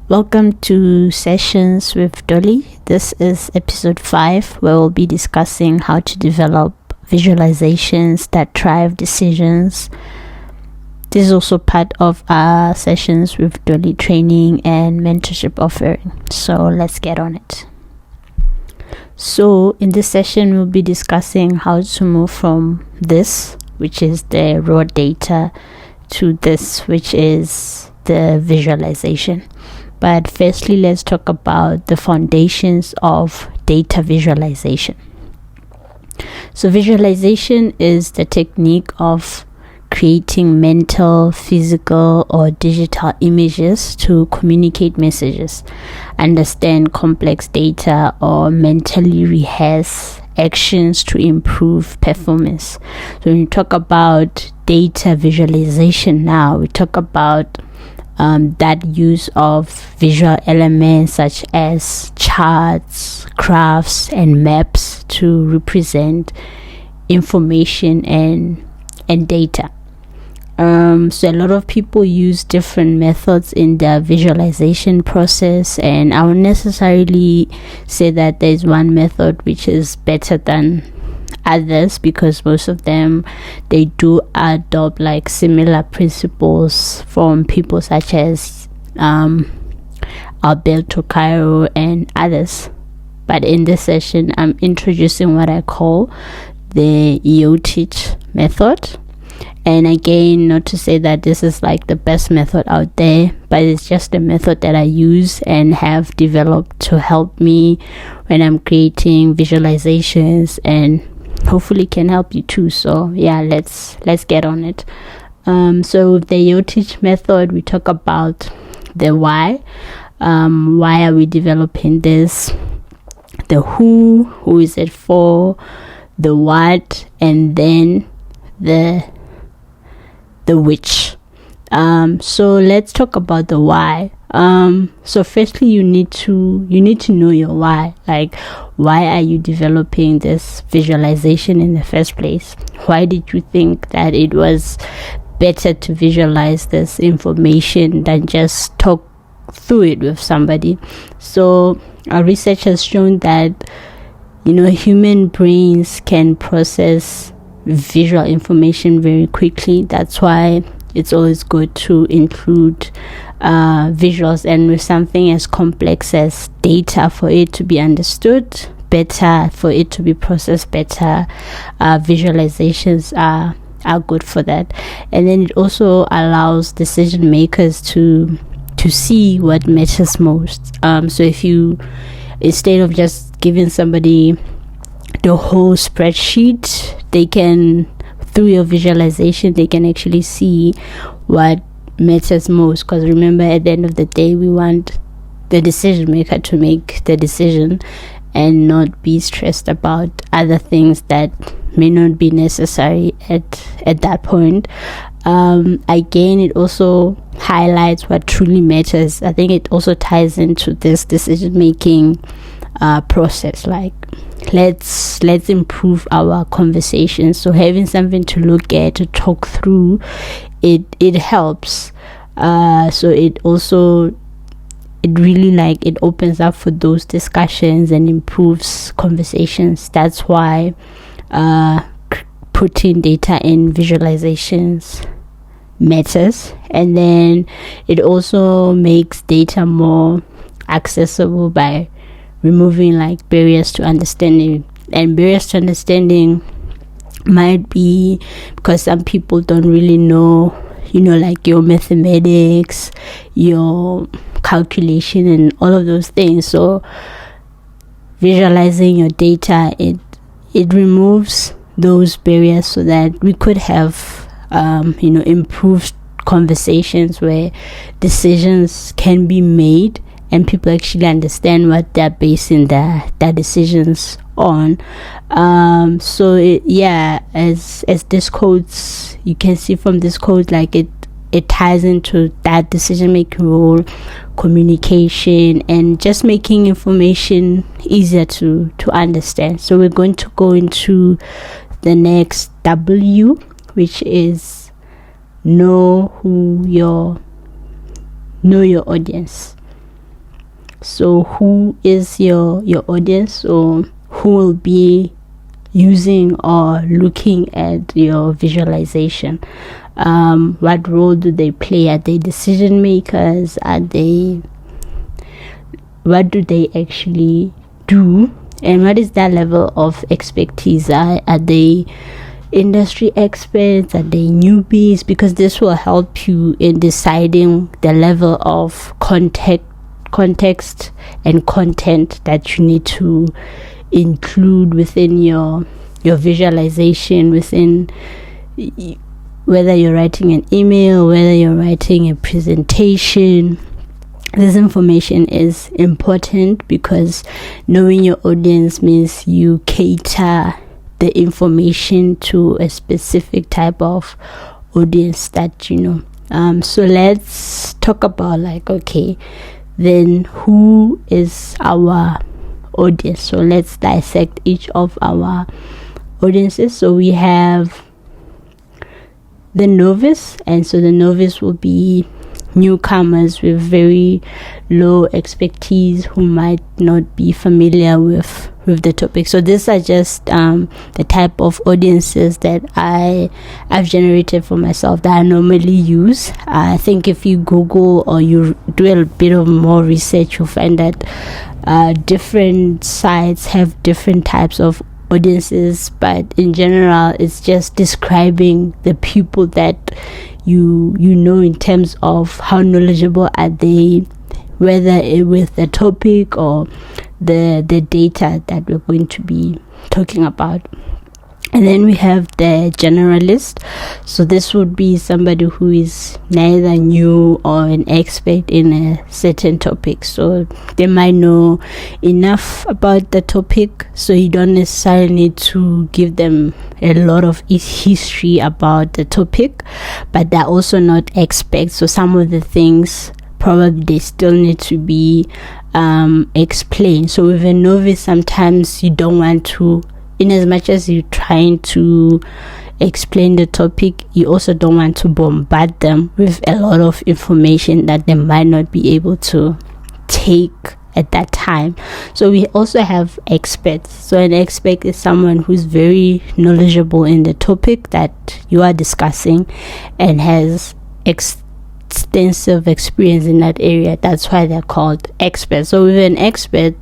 Welcome to Sessions with Dolly. This is episode 5, where we'll be discussing how to develop visualizations that drive decisions. This is also part of our Sessions with Dolly training and mentorship offering. So let's get on it. So in this session, we'll be discussing how to move from this, which is the raw data, to this, which is the visualization. But firstly, let's talk about the foundations of data visualization. So visualization is the technique of creating mental, physical, or digital images to communicate messages, understand complex data, or mentally rehearse actions to improve performance. So when you talk about data visualization now, we talk about that use of visual elements such as charts, graphs, and maps to represent information and data. So a lot of people use different methods in their visualization process, and I won't necessarily say that there's one method which is better than others, because most of them, they do adopt like similar principles from people such as Alberto Cairo and others. But in this session, I'm introducing what I call the EOTeach method. And again, not to say that this is like the best method out there, but it's just a method that I use and have developed to help me when I'm creating visualizations, and hopefully can help you too. So yeah, let's get on it. So with the EOTeach method, we talk about the why. Why are we developing this? The who is it for? The what, and then the which. So let's talk about the why. So firstly, you need to know your why. Like, why are you developing this visualization in the first place? Why did you think that it was better to visualize this information than just talk through it with somebody? So our research has shown that human brains can process visual information very quickly. That's why it's always good to include visuals, and with something as complex as data, for it to be understood better, for it to be processed better, visualizations are good for that. And then it also allows decision makers to see what matters most. So if you, instead of just giving somebody the whole spreadsheet, they can, through your visualization, they can actually see what matters most. Because remember, at the end of the day, we want the decision maker to make the decision and not be stressed about other things that may not be necessary at that point. Again, it also highlights what truly matters. I think it also ties into this decision making process. Like, let's improve our conversation. So having something to look at, to talk through, it helps. So it really, like, it opens up for those discussions and improves conversations. That's why putting data in visualizations matters. And then it also makes data more accessible by removing like barriers to understanding. And barriers to understanding might be because some people don't really know, like your mathematics, your calculation, and all of those things. So visualizing your data, it removes those barriers so that we could have improved conversations where decisions can be made and people actually understand what they're basing their decisions on. So as this quotes, you can see from this quote, like it ties into that decision making role, communication, and just making information easier to understand. So we're going to go into the next W, which is know your audience. So who is your audience, or who will be using or looking at your visualization? What role do they play? Are they decision makers? What do they actually do? And what is their level of expertise? Are they industry experts? Are they newbies? Because this will help you in deciding the level of context and content that you need to include within your visualization, within whether you're writing an email, whether you're writing a presentation. This information is important because knowing your audience means you cater the information to a specific type of audience that you know. So let's talk about, like, okay, then who is our audience? So let's dissect each of our audiences. So we have the novice, and so the novice will be newcomers with very low expertise who might not be familiar with the topic. So these are just the type of audiences that I've generated for myself that I normally use. I think if you Google or you do a bit of more research, you'll find that different sites have different types of audiences, but in general it's just describing the people that you know in terms of how knowledgeable are they, whether with the topic or the data that we're going to be talking about. And then we have the generalist. So this would be somebody who is neither new or an expert in a certain topic. So they might know enough about the topic, so you don't necessarily need to give them a lot of history about the topic, but they're also not experts. So some of the things probably they still need to be explained. So with a novice, sometimes you don't want to, in as much as you're trying to explain the topic, you also don't want to bombard them with a lot of information that they might not be able to take at that time. So we also have experts. So an expert is someone who's very knowledgeable in the topic that you are discussing and has extensive experience in that area. That's why they're called experts. So with an expert,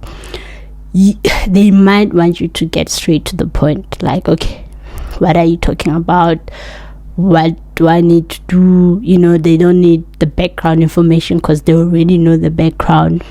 they might want you to get straight to the point, like, okay, what are you talking about? What do I need to do? You know, they don't need the background information because they already know the background.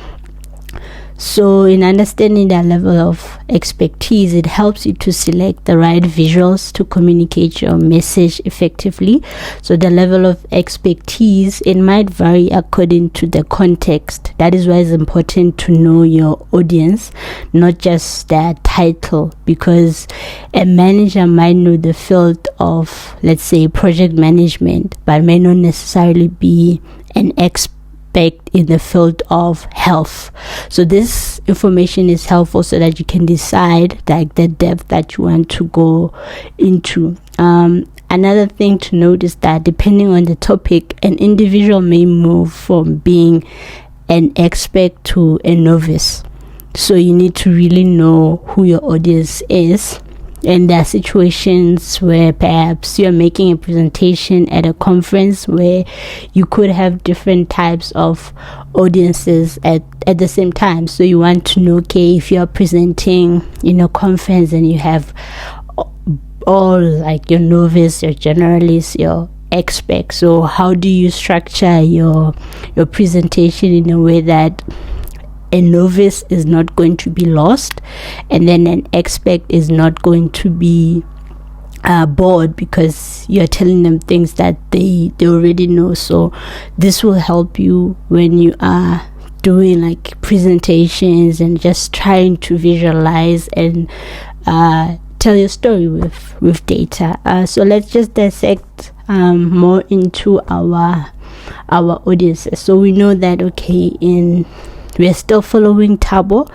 So in understanding that level of expertise, it helps you to select the right visuals to communicate your message effectively. So the level of expertise, it might vary according to the context. That is why it's important to know your audience, not just their title, because a manager might know the field of, let's say, project management, but may not necessarily be an expert in the field of health. So this information is helpful so that you can decide like the depth that you want to go into. Another thing to note is that depending on the topic, an individual may move from being an expert to a novice. So you need to really know who your audience is. And there are situations where perhaps you're making a presentation at a conference where you could have different types of audiences at the same time. So you want to know, okay, if you're presenting in a conference and you have all like your novice, your generalist, your expert, so how do you structure your presentation in a way that a novice is not going to be lost, and then an expert is not going to be bored because you're telling them things that they already know. So this will help you when you are doing like presentations and just trying to visualize and tell your story with data. So let's just dissect more into our audiences. So we know that, okay, we're still following Thabo,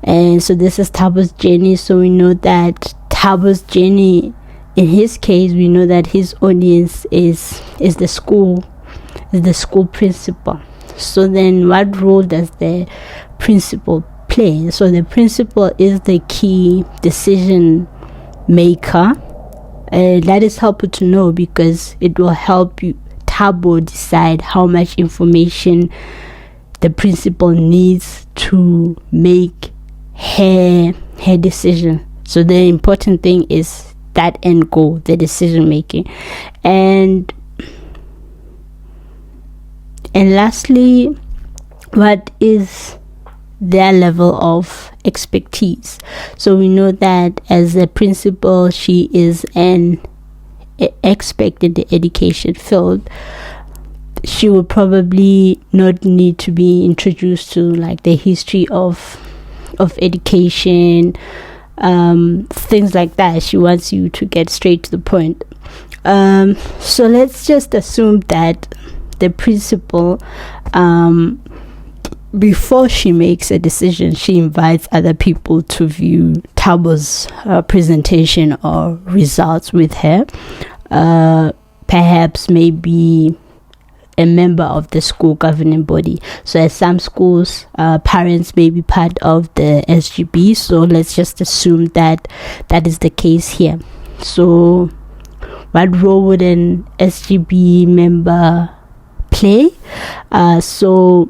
and so this is Thabo's journey. So we know that Thabo's journey, in his case, we know that his audience is the school principal. So then what role does the principal play. So the principal is the key decision maker. That is helpful to know because it will help you Tabo decide how much information the principal needs to make her decision. So the important thing is that end goal, the decision making. And lastly, what is their level of expertise? So we know that as a principal, she is an expert in the education field. She will probably not need to be introduced to like the history of education, things like that. She wants you to get straight to the point. So let's just assume that the principal, before she makes a decision, she invites other people to view Tabo's presentation or results with her. Perhaps maybe a member of the school governing body. So at some schools, parents may be part of the SGB. So let's just assume that that is the case here. So what role would an SGB member play? So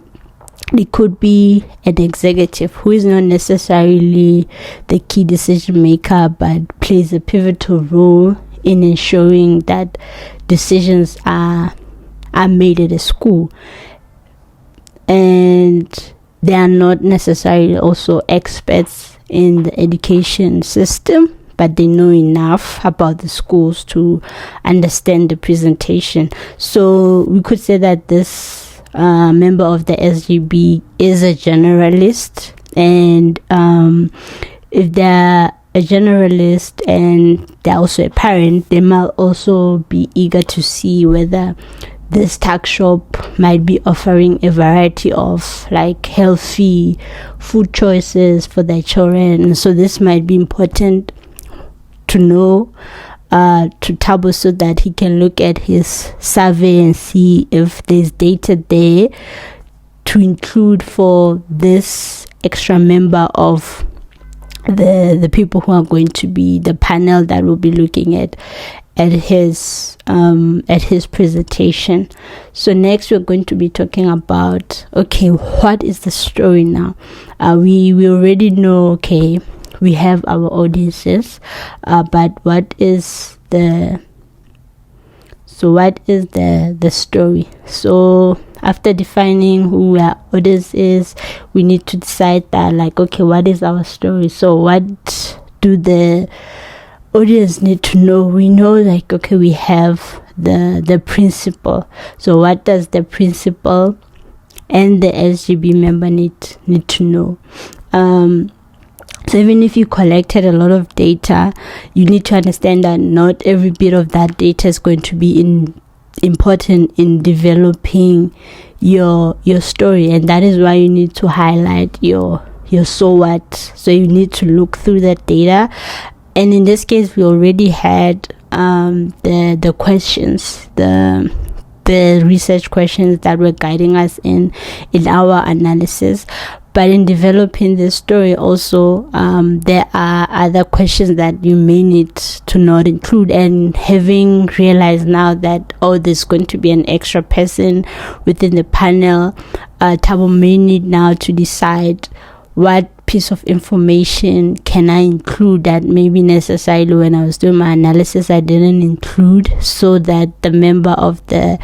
it could be an executive who is not necessarily the key decision maker, but plays a pivotal role in ensuring that decisions are made at a school. And they are not necessarily also experts in the education system, but they know enough about the schools to understand the presentation. So we could say that this member of the SGB is a generalist, and if they're a generalist and they're also a parent, they might also be eager to see whether this tuck shop might be offering a variety of like healthy food choices for their children. So this might be important to know to Tabo, so that he can look at his survey and see if there's data there to include for this extra member of the people who are going to be the panel that will be looking at his presentation. So next we're going to be talking about, okay, what is the story now? We already know, okay, we have our audiences, but what is the story? So after defining who our audience is, we need to decide that, like, okay, what is our story? So what do the audience need to know? We know, like, okay, we have the principal. So what does the principal and the SGB member need to know? So even if you collected a lot of data, you need to understand that not every bit of that data is going to be important in developing your story, and that is why you need to highlight your so what. So you need to look through that data, and in this case, we already had the questions, the research questions that were guiding us in our analysis. But in developing this story also, there are other questions that you may need to not include. And having realized now that, there's going to be an extra person within the panel, Tabo may need now to decide what piece of information can I include that maybe necessarily when I was doing my analysis I didn't include, so that the member of the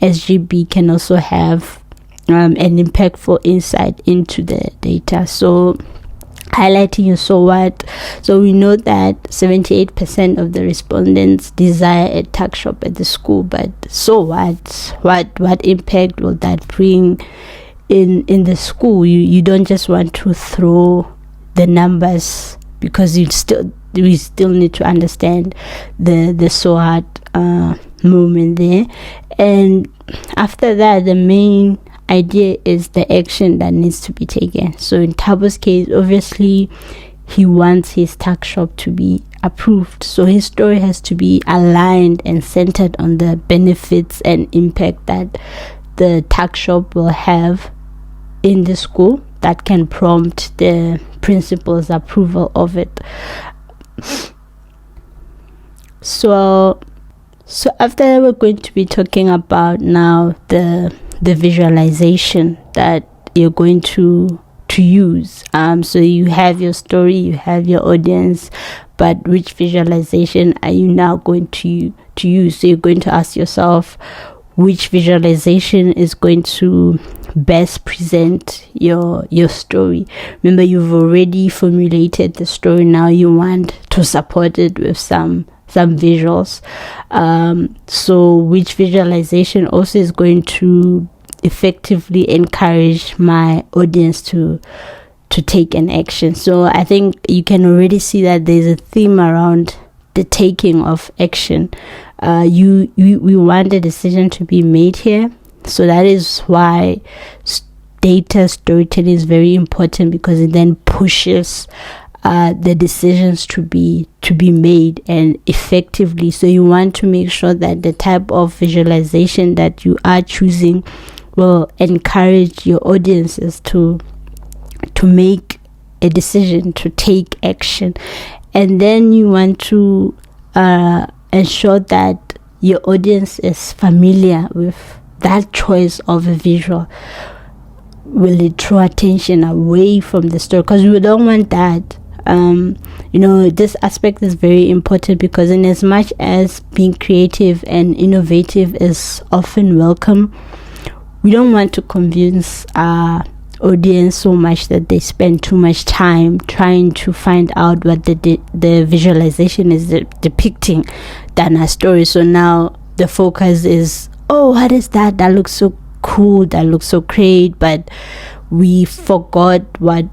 SGB can also have an impactful insight into the data. So highlighting your so what. So we know that 78% of the respondents desire a tuck shop at the school, but so what impact will that bring in the school? You don't just want to throw the numbers, because we still need to understand the so what movement there. And after that, the main idea is the action that needs to be taken. So in Tabo's case, obviously he wants his tuck shop to be approved, so his story has to be aligned and centered on the benefits and impact that the tuck shop will have in the school. that can prompt the principal's approval of it. So after, we're going to be talking about now the visualization that you're going to use. So you have your story, you have your audience, but which visualization are you now going to use? So you're going to ask yourself which visualization is going to best present your story. Remember, you've already formulated the story. Now you want to support it with some visuals. So which visualization also is going to effectively encourage my audience to take an action? So I think you can already see that there's a theme around the taking of action. We want a decision to be made here. So that is why data storytelling is very important, because it then pushes the decisions to be made and effectively. So you want to make sure that the type of visualization that you are choosing will encourage your audiences to make a decision, to take action. And then you want to ensure that your audience is familiar with that choice of a visual. Will it draw attention away from the story? Because we don't want that. This aspect is very important, because in as much as being creative and innovative is often welcome, we don't want to convince our audience so much that they spend too much time trying to find out what the visualization is depicting than a story. So now the focus is, oh, what is that? That looks so cool, that looks so great, but we forgot what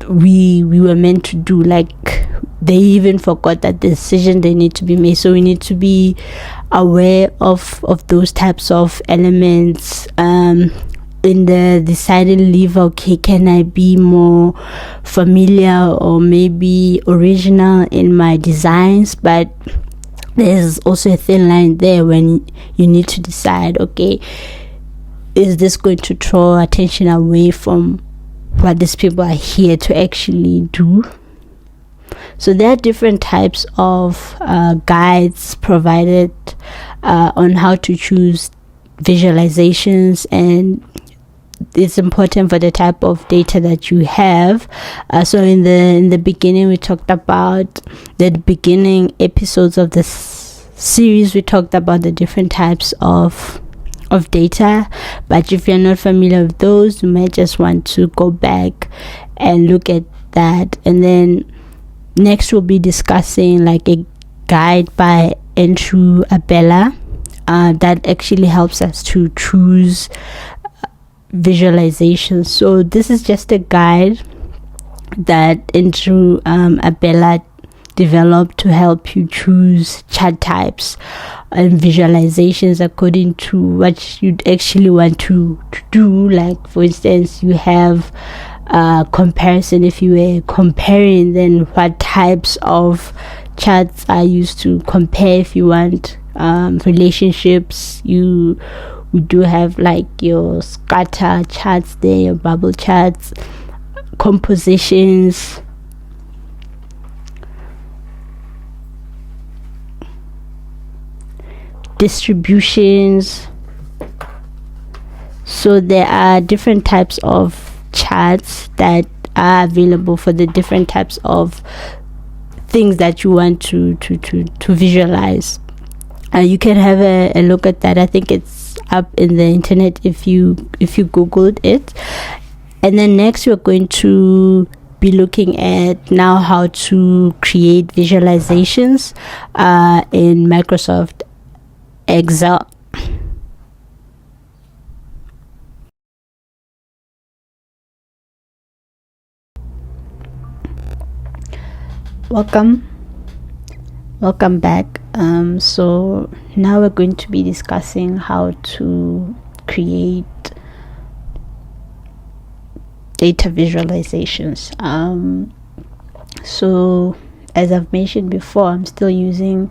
we were meant to do. Like, they even forgot that the decision they need to be made. So we need to be aware of those types of elements in the deciding leave. Okay, can I be more familiar or maybe original in my designs? But there's also a thin line there when you need to decide, okay, is this going to draw attention away from what these people are here to actually do? So there are different types of guides provided on how to choose visualizations, and it's important for the type of data that you have. So in the beginning, we talked about the beginning episodes of this series. We talked about the different types of data, but if you're not familiar with those, you might just want to go back and look at that. And then next we'll be discussing like a guide by Andrew Abella that actually helps us to choose visualizations. So this is just a guide that Andrew Abella developed to help you choose chart types and visualizations according to what you'd actually want to do. Like, for instance, you have comparison. If you were comparing, then what types of charts are used to compare? If you want relationships, we do have like your scatter charts there, your bubble charts, compositions, distributions. So there are different types of charts that are available for the different types of things that you want to visualize. You can have a look at that. I think it's up in the internet if you googled it. And then next we're going to be looking at now how to create visualizations in Microsoft Excel. Welcome back. So now we're going to be discussing how to create data visualizations. So as I've mentioned before, I'm still using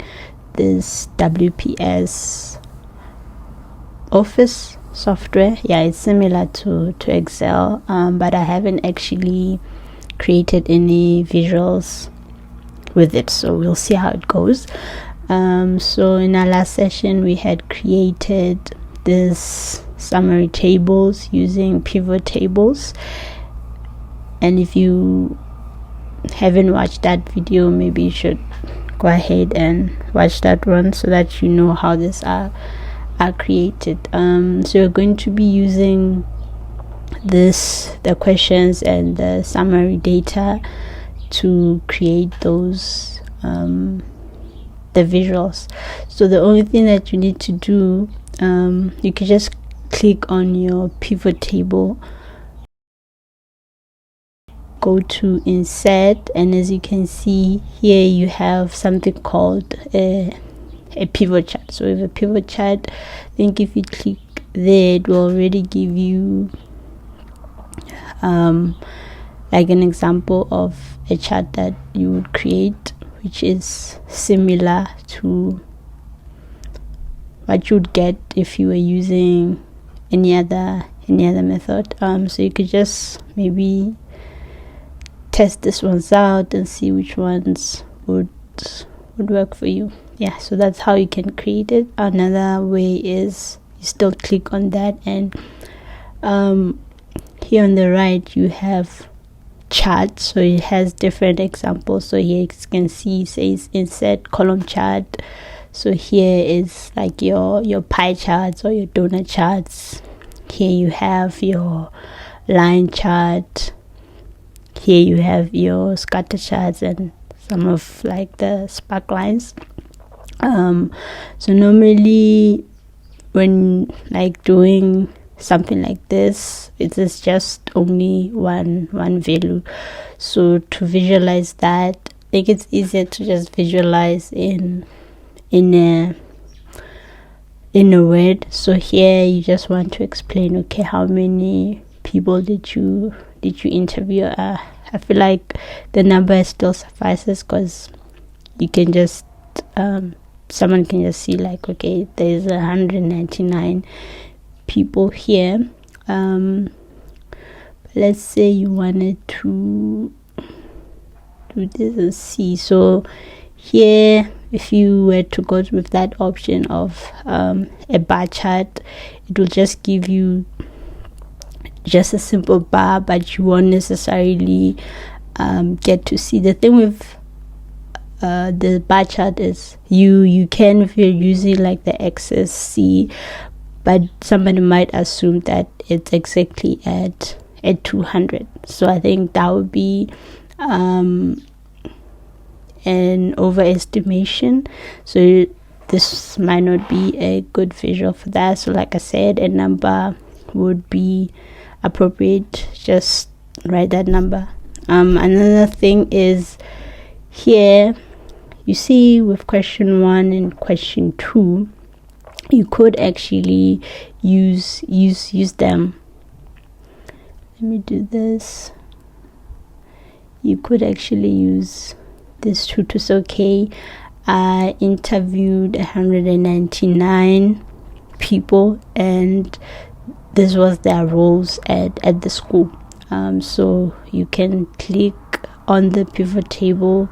this WPS Office software. Yeah, it's similar to Excel, but I haven't actually created any visuals with it, so we'll see how it goes. So in our last session we had created this summary tables using pivot tables, and if you haven't watched that video, maybe you should go ahead and watch that one so that you know how these are created. So you're going to be using the questions and the summary data to create those the visuals. So the only thing that you need to do, you can just click on your pivot table, go to insert, and as you can see here you have something called a pivot chart. So with a pivot chart, I think if you click there, it will already give you like an example of a chart that you would create, which is similar to what you would get if you were using any other method. So you could just maybe test this ones out and see which ones would work for you. Yeah, so that's how you can create it. Another way is you still click on that, and here on the right you have charts, so it has different examples. So here you can see it says insert column chart. So here is like your pie charts or your donut charts. Here you have your line chart. Here you have your scatter charts and some of like the spark lines. So normally when like doing something like this, it is just only one value. So to visualize that, I think it's easier to just visualize in a word. So here you just want to explain, okay, how many people did you interview? I feel like the number still suffices, because you can just someone can just see like, okay, there's 199 people here. Let's say you wanted to do this and see. So here, if you were to go with that option of a bar chart, it will just give you just a simple bar, but you won't necessarily get to see. The thing with the bar chart is you can, if you're using like the axis, see, but somebody might assume that it's exactly at 200. So I think that would be an overestimation. So this might not be a good visual for that. So like I said, a number would be appropriate. Just write that number. Another thing is here you see with question 1 and question 2, you could actually use them. Let me do this. You could actually use this too to say, okay, I interviewed 199 people and this was their roles at the school. So you can click on the pivot table,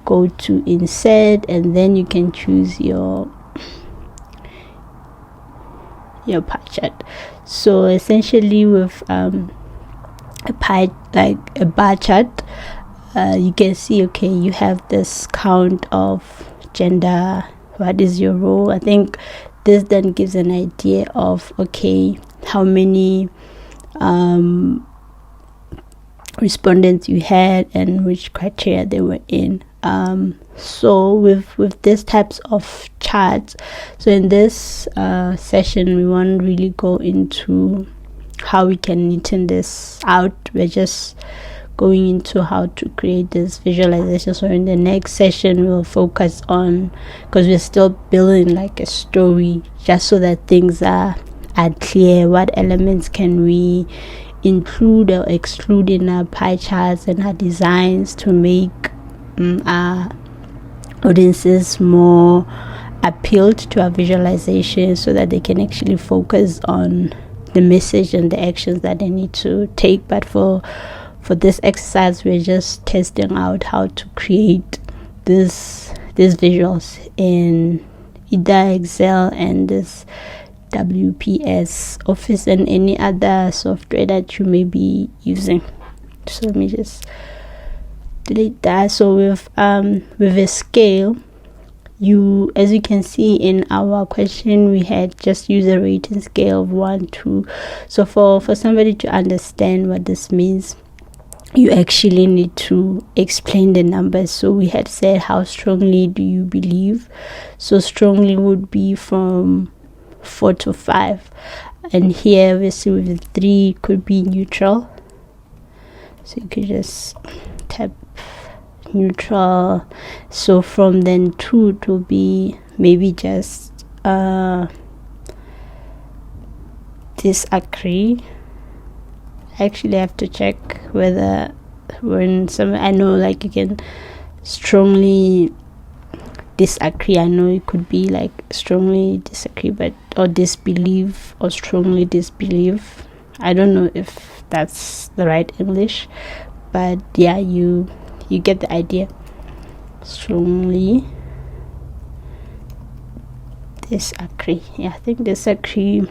go to insert, and then you can choose your pie chart. So essentially with a bar chart, you can see, okay, you have this count of gender, what is your role. I think this then gives an idea of, okay, how many respondents you had and which criteria they were in. So with these types of charts, so in this session we won't really go into how we can neaten this out. We're just going into how to create this visualization. So in the next session we'll focus on, because we're still building like a story, just so that things are clear. What elements can we include or exclude in our pie charts and our designs to make our audiences more appealed to our visualization so that they can actually focus on the message and the actions that they need to take. But for this exercise, we're just testing out how to create these visuals in either Excel and this WPS Office and any other software that you may be using. So let me just delete that. So with a scale, as you can see in our question, we had just use a rating scale of 1 to. So for somebody to understand what this means, you actually need to explain the numbers. So we had said, how strongly do you believe? So strongly would be from 4 to 5, and here we see with 3 could be neutral. So you could just tap neutral. So from then 2 to be maybe just disagree. Actually, I have to check whether I know, like, you can strongly disagree. I know it could be like strongly disagree, or disbelieve, or strongly disbelieve. I don't know if that's the right English, but yeah, you get the idea. Strongly disagree. Yeah, I think disagree.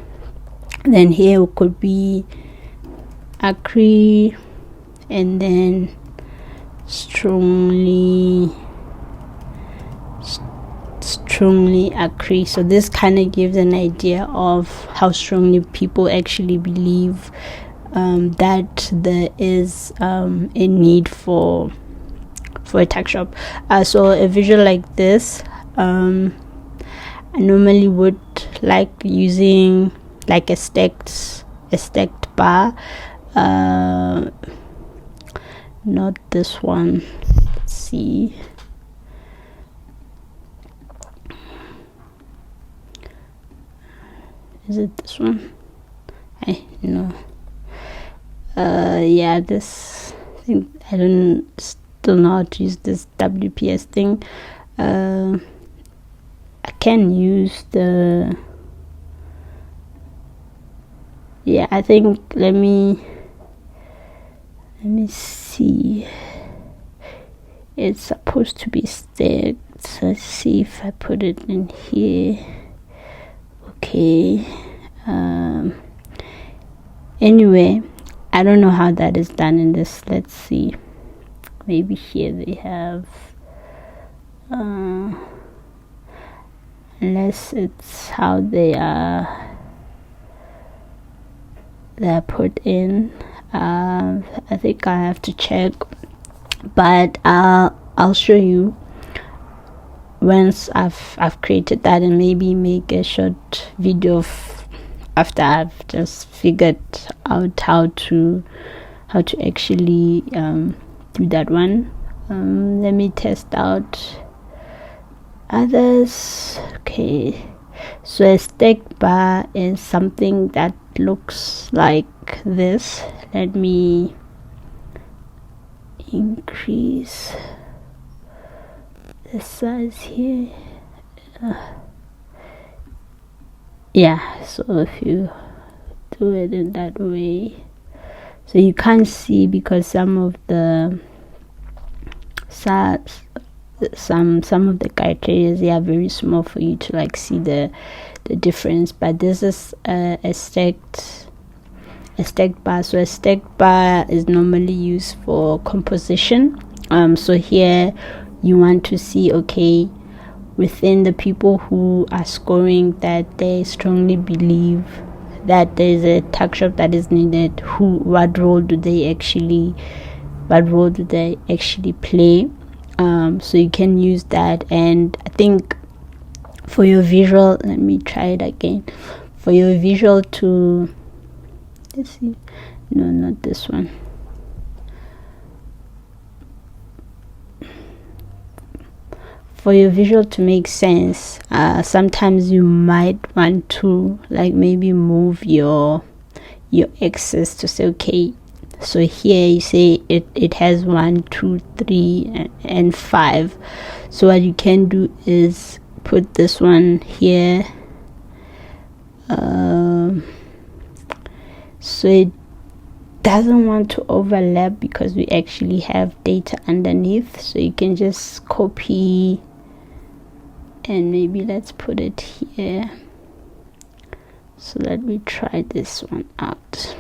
Then here it could be agree, and then strongly agree. So this kind of gives an idea of how strongly people actually believe that there is a need for a tuck shop. So a visual like this, I normally would like using like a stacked bar. Not this one. Let's see. Is it this one? No. Yeah, this thing. I don't still know how to use this WPS thing. I can use the. Yeah, I think. Let me see. It's supposed to be stacked. Let's see if I put it in here. Okay. Anyway, I don't know how that is done in this. Let's see. Maybe here they have. Unless it's how they are put in. I think I have to check, but I'll show you once I've created that, and maybe make a short video after I've just figured out how to actually do that one. Let me test out others. Okay, so a stacked bar is something that looks like this. Let me increase the size here. Yeah, so if you do it in that way, so you can't see because some of the some of the criteria are very small for you to like see the difference. But this is a stacked bar. So a stacked bar is normally used for composition. So here you want to see, okay, within the people who are scoring that they strongly believe that there's a tuck shop that is needed, what role do they actually play. So you can use that. And I think for your visual, let me try it again. For your visual to, let's see, no, not this one. For your visual to make sense, sometimes you might want to like maybe move your axis to say, okay, so here you say it has 1, 2, 3 and 5. So what you can do is put this one here, so it doesn't want to overlap because we actually have data underneath. So you can just copy, and maybe let's put it here so that we try this one out.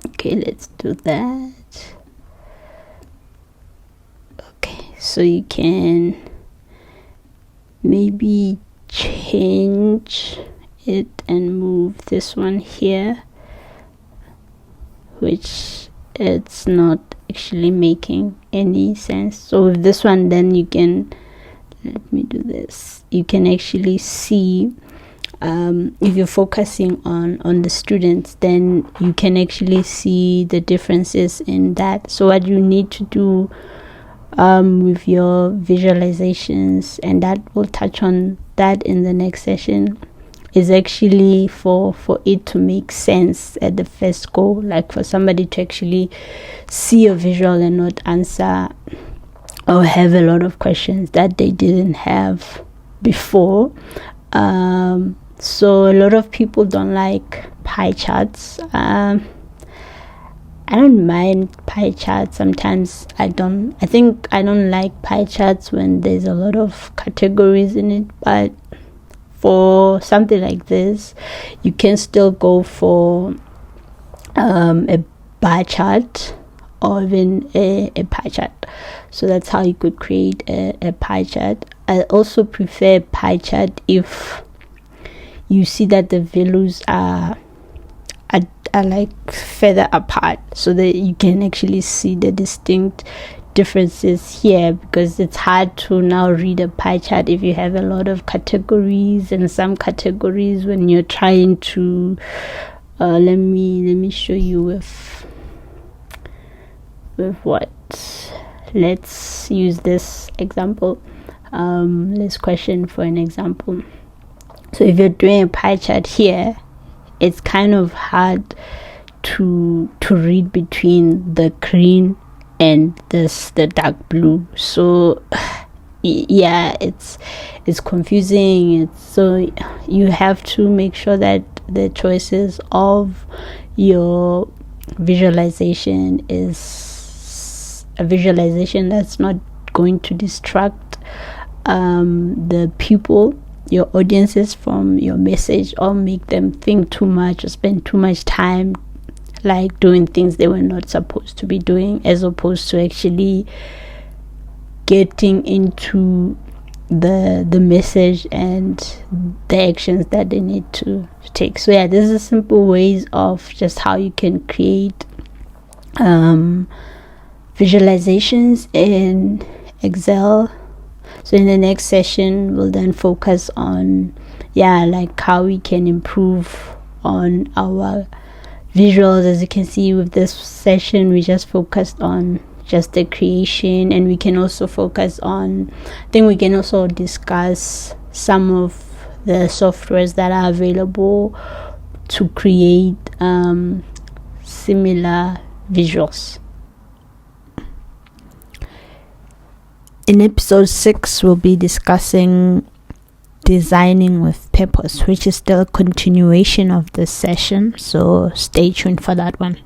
Okay, let's do that. Okay, so you can maybe change it and move this one here, which it's not actually making any sense. So with this one, then you can, let me do this, you can actually see, if you're focusing on the students, then you can actually see the differences in that. So what you need to do with your visualizations, and that we'll touch on that in the next session, is actually for it to make sense at the first go, like for somebody to actually see a visual and not answer or have a lot of questions that they didn't have before. So a lot of people don't like pie charts. I don't mind pie charts. Sometimes I think I don't like pie charts when there's a lot of categories in it, but for something like this, you can still go for a bar chart or even a pie chart. So that's how you could create a pie chart. I also prefer pie chart if you see that the values are like further apart, so that you can actually see the distinct differences here, because it's hard to now read a pie chart if you have a lot of categories, and some categories when you're trying to let me show you with what. Let's use this example, this question for an example. So if you're doing a pie chart here, it's kind of hard to read between the green and the dark blue. So yeah, it's confusing. So you have to make sure that the choices of your visualization is a visualization that's not going to distract the pupil, your audiences, from your message, or make them think too much or spend too much time like doing things they were not supposed to be doing, as opposed to actually getting into the message and the actions that they need to take. So yeah, this is simple ways of just how you can create visualizations in Excel. So in the next session, we'll then focus on like how we can improve on our visuals. As you can see, with this session, we just focused on just the creation, and we can also focus on, I think we can also discuss some of the softwares that are available to create similar visuals. In episode 6, we'll be discussing designing with purpose, which is still a continuation of this session, so stay tuned for that one.